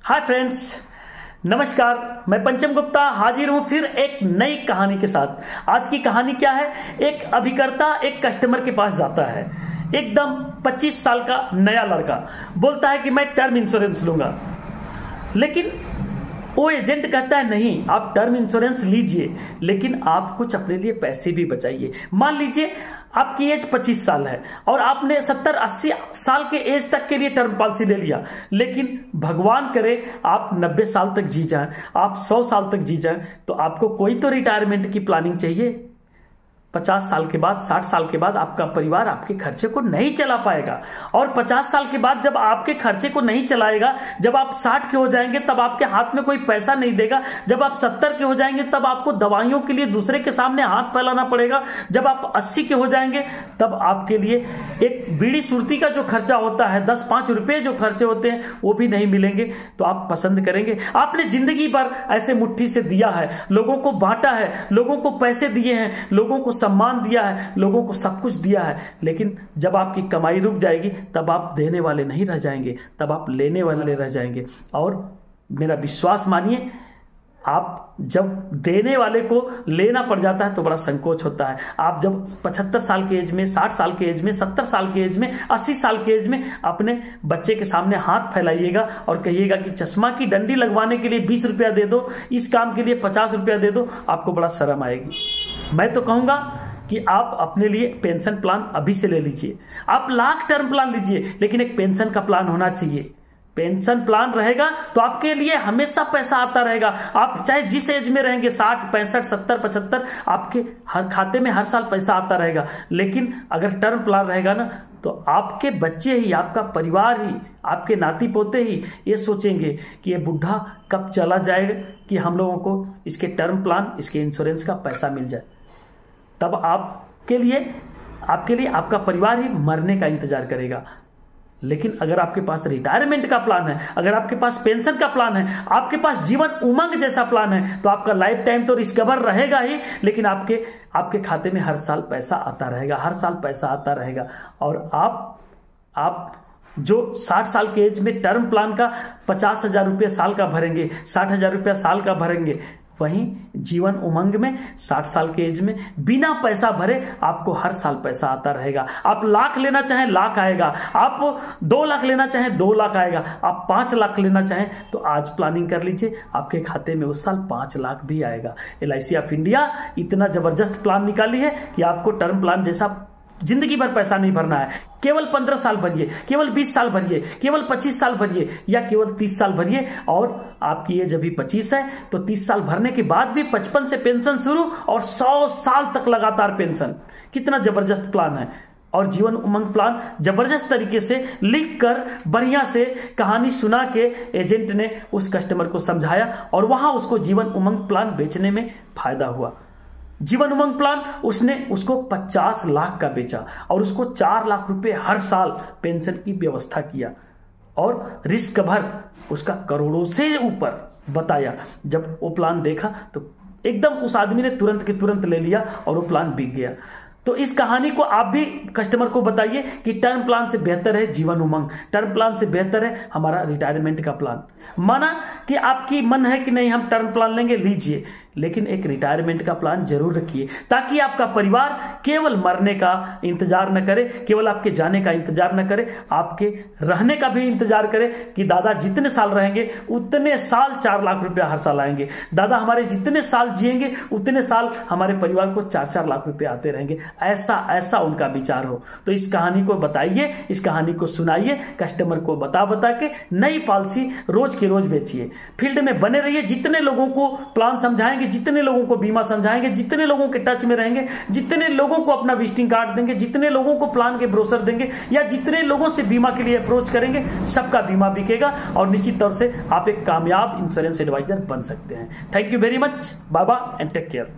Hi friends, नमस्कार। मैं पंचम गुप्ता हाजिर हूं फिर एक नई कहानी के साथ। आज की कहानी क्या है? एक अभिकर्ता एक कस्टमर के पास जाता है। एकदम 25 साल का नया लड़का बोलता है कि मैं टर्म इंश्योरेंस लूंगा, लेकिन वो एजेंट कहता है नहीं, आप टर्म इंश्योरेंस लीजिए, लेकिन आप कुछ अपने लिए पैसे भी बचाइए। मान लीजिए आपकी एज 25 साल है और आपने 70-80 साल के एज तक के लिए टर्म पॉलिसी ले लिया, लेकिन भगवान करे आप 90 साल तक जी जाएं, आप 100 साल तक जी जाएं, तो आपको कोई तो रिटायरमेंट की प्लानिंग चाहिए। 50 साल के बाद, 60 साल के बाद आपका परिवार आपके खर्चे को नहीं चला पाएगा, और 50 साल के बाद जब आपके खर्चे को नहीं चलाएगा, जब आप 60 के हो जाएंगे तब आपके हाथ में कोई पैसा नहीं देगा, जब आप 70 के हो जाएंगे तब आपको दवाइयों के लिए दूसरे के सामने हाथ फैलाना पड़ेगा, जब आप 80 के हो जाएंगे तब आपके लिए एक बीड़ी सुर्ती का जो खर्चा होता है, 10-5 रुपए जो खर्चे होते हैं वो भी नहीं मिलेंगे। तो आप पसंद करेंगे? आपने जिंदगी भर ऐसे मुट्ठी से दिया है, लोगों को बांटा है, लोगों को पैसे दिए हैं, लोगों को सम्मान दिया है, लोगों को सब कुछ दिया है, लेकिन जब आपकी कमाई रुक जाएगी तब आप देने वाले नहीं रह जाएंगे, तब आप लेने वाले रह जाएंगे। और मेरा विश्वास मानिए, आप जब देने वाले को लेना पड़ जाता है तो बड़ा संकोच होता है। आप जब 75 साल के एज में, 60 साल के एज में, 70 साल के एज में, 80 साल के एज में अपने बच्चे के सामने हाथ फैलाइएगा और कहिएगा कि चश्मा की डंडी लगवाने के लिए 20 रुपया दे दो, इस काम के लिए 50 रुपया दे दो, आपको बड़ा शर्म आएगी। मैं तो कहूंगा कि आप अपने लिए पेंशन प्लान अभी से ले लीजिए। आप लाख टर्म प्लान लीजिए, लेकिन एक पेंशन का प्लान होना चाहिए। पेंशन प्लान रहेगा तो आपके लिए हमेशा पैसा आता रहेगा। आप चाहे जिस एज में रहेंगे, 60, 65, 70, 75, आपके हर खाते में हर साल पैसा आता रहेगा। लेकिन अगर टर्म प्लान रहेगा ना, तो आपके बच्चे ही, आपका परिवार ही, आपके नाती पोते ही ये सोचेंगे कि ये बुढ़ा कब चला जाएगा कि हम लोगों को इसके टर्म प्लान, इसके इंश्योरेंस का पैसा मिल जाए। तब आपके लिए आपका परिवार ही मरने का इंतजार करेगा। लेकिन अगर आपके पास रिटायरमेंट का प्लान है, अगर आपके पास पेंशन का प्लान है, आपके पास जीवन उमंग जैसा प्लान है, तो आपका लाइफ टाइम तो रिकवर रहेगा ही, लेकिन आपके खाते में हर साल पैसा आता रहेगा, हर साल पैसा आता रहेगा। और आप जो 60 साल के एज में टर्म प्लान का 50,000 रुपये साल का भरेंगे, 60,000 रुपया साल का भरेंगे, वहीं जीवन उमंग में 60 साल के एज में बिना पैसा भरे आपको हर साल पैसा आता रहेगा। आप लाख लेना चाहें लाख आएगा, आप 2 लाख लेना चाहें 2 लाख आएगा, आप 5 लाख लेना चाहें तो आज प्लानिंग कर लीजिए, आपके खाते में उस साल 5 लाख भी आएगा। LIC ऑफ इंडिया इतना जबरदस्त प्लान निकाली है कि आपको टर्म प्लान जैसा जिंदगी भर पैसा नहीं भरना है। केवल 15 साल भरिए, केवल 20 साल भरिए, केवल 25 साल भरिए, या केवल 30 साल भरिए। और आपकी एज अभी 25 है तो 30 साल भरने के बाद भी 55 से पेंशन शुरू और 100 साल तक लगातार पेंशन। कितना जबरदस्त प्लान है। और जीवन उमंग प्लान जबरदस्त तरीके से लिख कर, बढ़िया से कहानी सुना के एजेंट ने उस कस्टमर को समझाया और वहां उसको जीवन उमंग प्लान बेचने में फायदा हुआ। जीवन उमंग प्लान उसने उसको 50 लाख का बेचा और उसको 4 लाख रुपए हर साल पेंशन की व्यवस्था किया, और रिस्क भर उसका करोड़ों से ऊपर बताया। जब वो प्लान देखा तो एकदम उस आदमी ने तुरंत के तुरंत ले लिया और वो प्लान बिक गया। तो इस कहानी को आप भी कस्टमर को बताइए कि टर्म प्लान से बेहतर है जीवन उमंग, टर्म प्लान से बेहतर है हमारा रिटायरमेंट का प्लान। माना कि आपकी मन है कि नहीं हम टर्म प्लान लेंगे, लीजिए, लेकिन एक रिटायरमेंट का प्लान जरूर रखिए, ताकि आपका परिवार केवल मरने का इंतजार न करे, केवल आपके जाने का इंतजार न करे, आपके रहने का भी इंतजार करे कि दादा जितने साल रहेंगे उतने साल 4 लाख रुपया हर साल आएंगे, दादा हमारे जितने साल जिएंगे उतने साल हमारे परिवार को 4-4 लाख रुपए आते रहेंगे। ऐसा उनका विचार हो। तो इस कहानी को बताइए, इस कहानी को सुनाइए, कस्टमर को बता के नई पॉलिसी रोज के रोज बेचिए। फील्ड में बने रहिए, जितने लोगों को प्लान समझाएंगे, जितने लोगों को बीमा समझाएंगे, जितने लोगों के टच में रहेंगे, जितने लोगों को अपना विजिटिंग कार्ड देंगे, जितने लोगों को प्लान के ब्रोशर देंगे, या जितने लोगों से बीमा के लिए अप्रोच करेंगे, सबका बीमा बिकेगा और निश्चित तौर से आप एक कामयाब इंश्योरेंस एडवाइजर बन सकते हैं। थैंक यू वेरी मच, बाबा एंड टेक केयर।